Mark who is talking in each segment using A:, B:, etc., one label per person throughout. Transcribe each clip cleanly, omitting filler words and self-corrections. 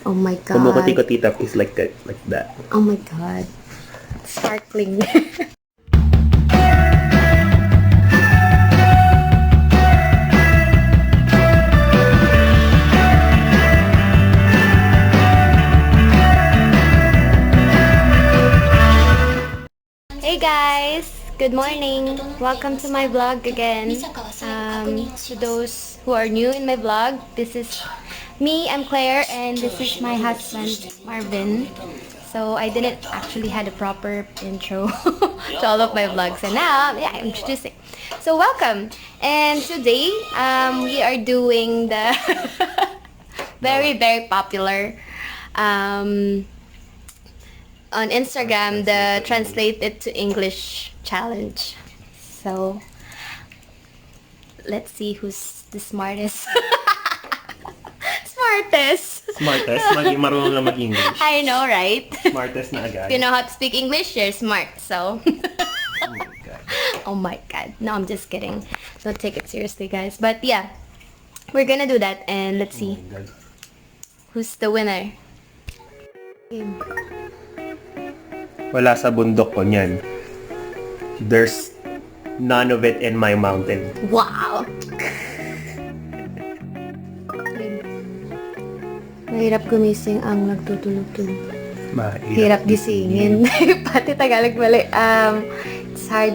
A: Oh my god.
B: Kumukuti-kutitap is like that.
A: Oh my god. Sparkling. Hey guys! Good morning! Welcome to my vlog again. To those who are new in my vlog, this is me, I'm Claire, and this is my husband, Marvin. So I didn't actually had a proper intro to all of my vlogs, and now, yeah, I'm introducing. So welcome! And today, we are doing the very popular on Instagram, the Translate It to English challenge. So, let's see who's the smartest. Smartest!
B: Marunong lang mag-English.
A: I know, right?
B: Smartest na agad.
A: If you know how to speak English, you're smart. So,
B: Oh my God.
A: oh my god. No, I'm just kidding. Don't take it seriously, guys. But yeah, we're gonna do that, and let's see
B: Oh my God.
A: who's the winner. Game.
B: Wala sa bundok ko niyan. There's none of it in my mountain.
A: Wow! Mahirap gumising ang nagtutulog-tulog. Hirap gisingin. Pati Tagalog mali. It's hard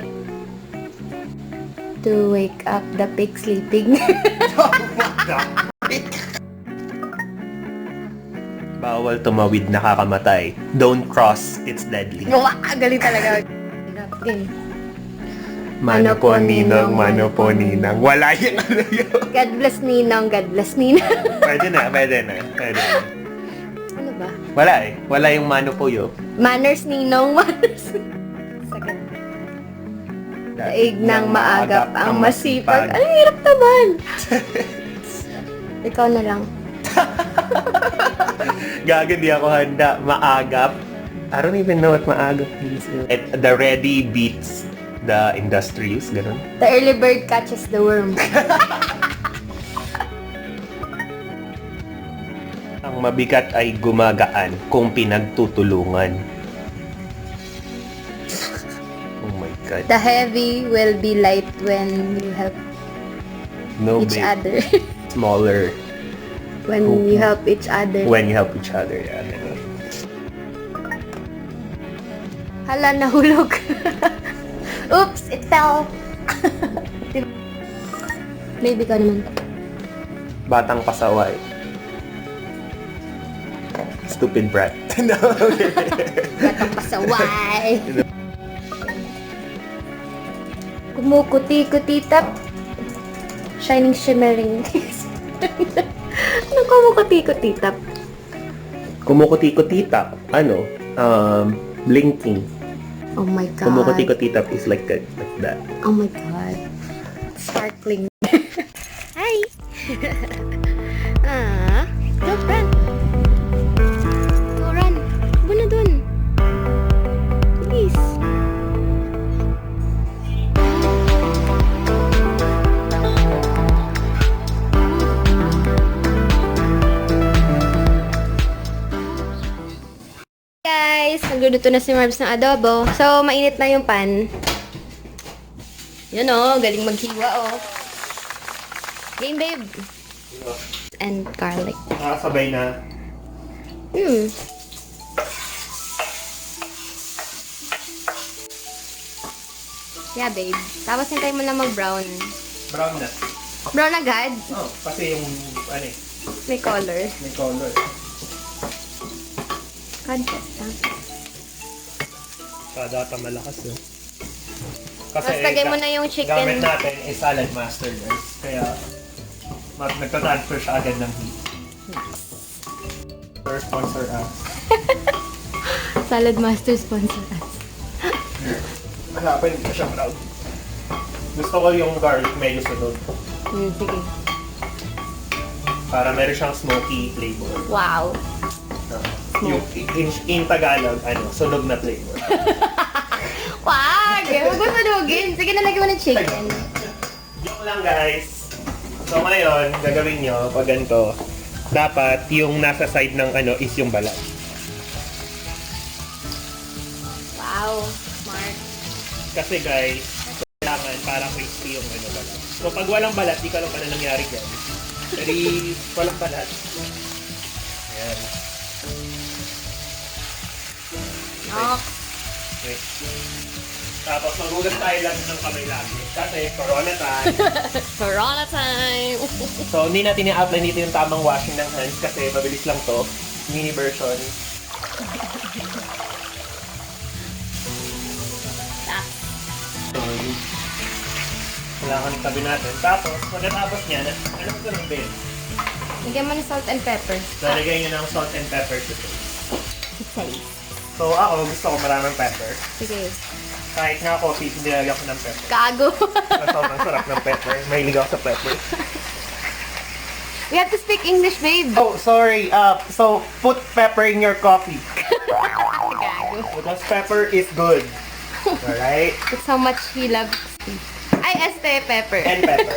A: to wake up the pig sleeping.
B: Bawal tumawid, nakakamatay. Don't cross, it's deadly.
A: Wow! Galing talaga. Hirap. Game.
B: Mano po ninong, mano po ninang. Wala yung ano yun.
A: God bless Ninong, God bless Ninang.
B: Pwede na.
A: Ano ba?
B: Wala eh. Wala yung mano po yun.
A: Manners Ninong, manners. Sakit. Daig ng maagap ang masipag. Ay, hirap naman. Ikaw na lang.
B: Gaga, di ako handa. Maagap. I don't even know what maagap means. The ready beats the industrious, ganun.
A: The early bird catches the worm.
B: Ang mabigat ay gumagaan kung pinagtutulungan. Oh my God.
A: The heavy will be light when you help
B: No
A: each
B: big.
A: other.
B: Smaller
A: When you help each other.
B: when you help each other. Yeah, ganun.
A: Hala, nahulog. Oops, it fell. Maybe ka naman.
B: Batang pasaway. Stupid brat. No, okay.
A: Batang pasaway. Kumukuti-kutitap. Shining, shimmering. Ano kumukuti-kutitap?
B: Kumukuti-kutitap. Ano? Blinking.
A: Oh my god.
B: Kumukuti-kutitap is like that.
A: Oh my god. Sparkling. Hi! Go run! Go run! Muna dun! Please! Guys, nagluluto na si Mavz ng adobo. So, mainit na yung pan. Yun o, galing maghiwa o. Game, babe. And garlic.
B: Sabay na.
A: Yeah, babe. Tapos hintay mo na mag-brown.
B: Brown na.
A: Brown agad?
B: Oh, kasi yung, ano eh,
A: May color.
B: may color.
A: Contest, ha?
B: Data malakas yun.
A: Tapos lagay mo na yung chicken.
B: Gamit natin is salad master, guys. Kaya, nagtatransfer siya agad ng heat. Sponsor us.
A: Salad master sponsor us.
B: Wala pa, hindi pa siya proud. Gusto ko yung garlic medyo sunod.
A: Sige.
B: Para meron siyang smoky flavor.
A: Wow.
B: Yung in Tagalog, sunog na flavor.
A: Wag! Huwag mo sunugin. Sige, nalagyan mo ng chicken.
B: Joke lang, guys. So ngayon, gagawin nyo, pag ganito, dapat yung nasa side ng ano is yung balat.
A: Wow, smart.
B: Kasi guys, kailangan para crispy yung ano balat. So pag walang balat, di ka alam ano nangyari dyan. Pero walang balat. Ayan.
A: Nok.
B: Okay. Tapos magugas tayo lang ng kamay lagi. Kasi corona time.
A: Corona time.
B: So hindi natin i-apply dito yung tamang washing ng hands kasi mabilis lang to. Mini version. So, kailangan tabi natin. Tapos, pagkatapos niya, ano ito ng bed?
A: Lagyan mo ng salt and pepper.
B: Lalagay niyo ng salt and pepper to taste.
A: Say.
B: So ako, gusto ko maraming pepper.
A: Sige.
B: Kahit nga coffee, hindi lalagyan ko ng pepper.
A: Gago.
B: Sobrang sarap ng pepper. Mahilig ako sa pepper.
A: We have to speak English, babe.
B: Oh, sorry. So, put pepper in your coffee.
A: Gago.
B: Because pepper is good. Alright?
A: That's how much he loves tea. Ay, pepper.
B: And pepper.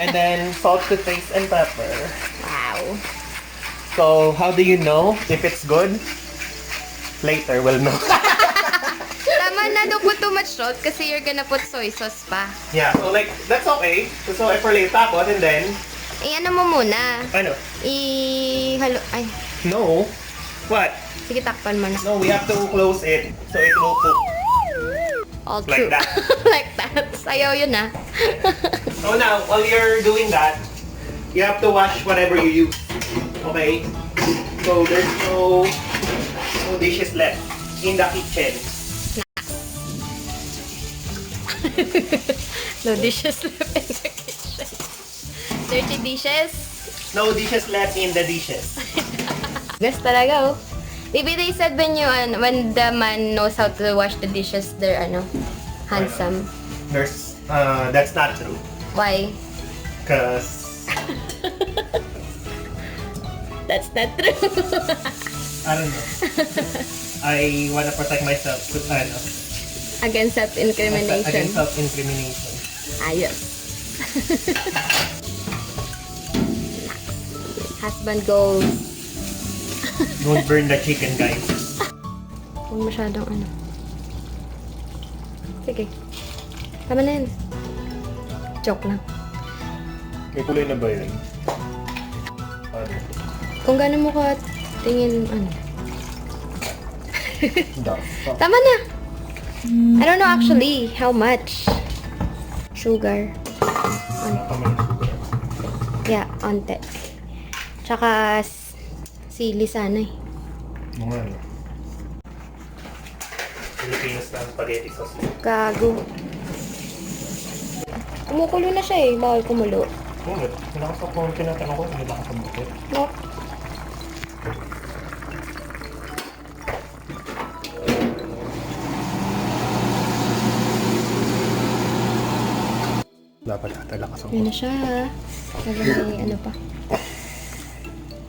B: And then, salt to taste and pepper.
A: Wow.
B: So, how do you know if it's good? Later, we'll know.
A: Tama na, don't put too much salt kasi you're gonna put soy sauce pa.
B: Yeah, so like, that's okay. So, for later, tapos, and then,
A: Ano mo muna?
B: ano?
A: Halo. Ay,
B: No. What?
A: sige, takpan mo na.
B: No, we have to close it. So, it will cook.
A: All
B: Like
A: true.
B: that.
A: Like that. Sayaw yun ah.
B: So now, while you're doing that, you have to wash whatever you use. Okay? So, there's no dishes left in the kitchen.
A: No dishes left in the kitchen. Dirty dishes.
B: No dishes left in the dishes.
A: Guess talaga oh. Maybe they said when the man knows how to wash the dishes, they're handsome.
B: That's not true.
A: Why?
B: Because,
A: That's not true.
B: I don't know. I wanna protect myself with,
A: Against self-incrimination.
B: against self-incrimination.
A: Ayos. Husband goes.
B: Don't burn the chicken, guys.
A: Huwag masyadong Sige. Tama na yan. Joke lang.
B: May kulay na ba yun? Ano?
A: Kung gano'n mo ka tingin,
B: The fuck?
A: Tama na! I don't know actually how much. Sugar. Yeah, onte. Tsaka sili sana eh.
B: Mga ano? Filipino style spaghetti sauce.
A: Gago. Kumukulo na siya eh. Bawal kumulo.
B: Kumot. Kailangan ko kung tinatanong ko, hindi ba kapabuti?
A: Nope.
B: Dapat talakas ako.
A: Yun na siya. Sabi may pa.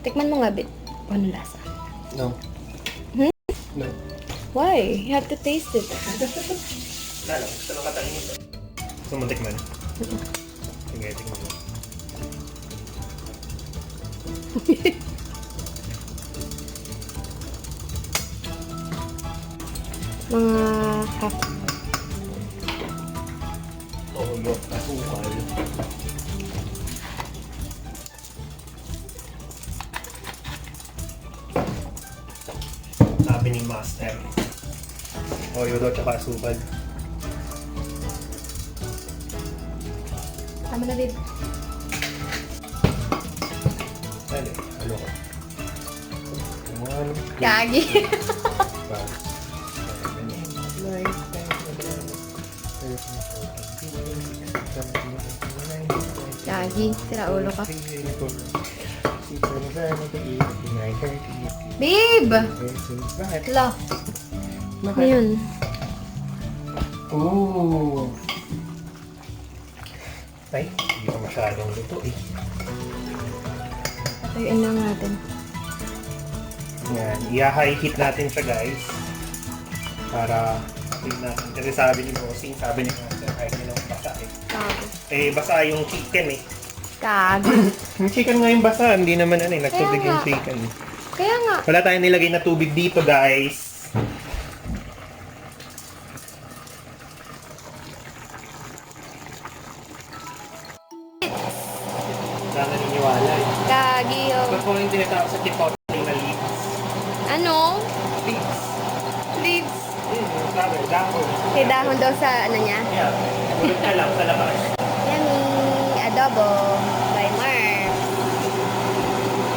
A: Tikman mo nga, bit. Ano lasa?
B: No.
A: Hmm?
B: No.
A: Why? You have to taste it.
B: Wala lang. Gusto nang katalingin ito. Gusto mo tikman? Sige, tikman mo.
A: Mga half.
B: Toyo, asukal. Sabi ni Master. Toyo daw tsaka asukal.
A: Tama na, babe.
B: Ano? Ano ko? 1, 2,
A: Gagi.
B: 5, 6, 7, 8, 9, 10, 11, 12, 13, 14, 15, 16, 17, 18, 19, 20,
A: Gagi. Tira ulo ka.
B: 23, 24, 25, 26, 27, 28, 29, 30,
A: Babe!
B: 36. Bakit?
A: Hala. Ano yun?
B: Ooh! Ay, hindi ko masyadong luto eh.
A: Patayuin lang natin.
B: Yan, i-high heat natin siya guys. Para tingnan natin. Kasi sabi ni Bossing, sabi ni Master, kahit nila basa eh.
A: Gago.
B: Eh, basa yung chicken eh.
A: Kag.
B: Yung chicken ngayon basa, hindi naman nagtubig
A: Kaya
B: yung
A: nga.
B: chicken.
A: Kaya nga.
B: Wala tayong nilagay na tubig dito, guys. Wala naniniwala eh.
A: Kagyo.
B: Pero kung yung tinatawag sa chipotle na leaves.
A: Ano?
B: Leaves.
A: Leaves.
B: Sabi, dahon.
A: May dahon daw sa ano niya.
B: Yeah. Ulog ka lang sa labas.
A: Yummy. Adobo by Mavz.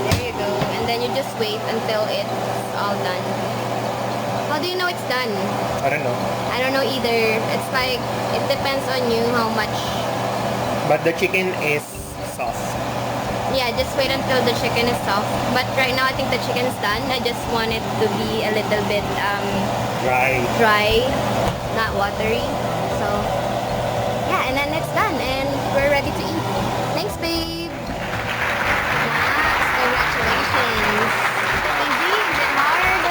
A: There you go. And then you just wait until it's all done. How do you know it's done?
B: I don't know.
A: I don't know either. It's like, it depends on you how much.
B: But the chicken is soft.
A: Yeah, just wait until the chicken is soft. But right now, I think the chicken is done. I just want it to be a little bit
B: Right.
A: dry, not watery. So, yeah, and then it's done. And we're ready to eat. Thanks, babe. Max, congratulations. Easy? Is it hard?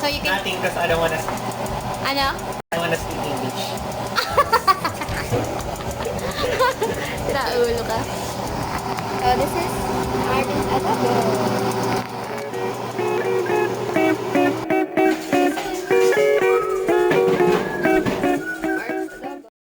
A: So you can...
B: Nothing because I don't wanna
A: Ano?
B: speak English.
A: Sira ulo ka. So, this is Marvin's adobo.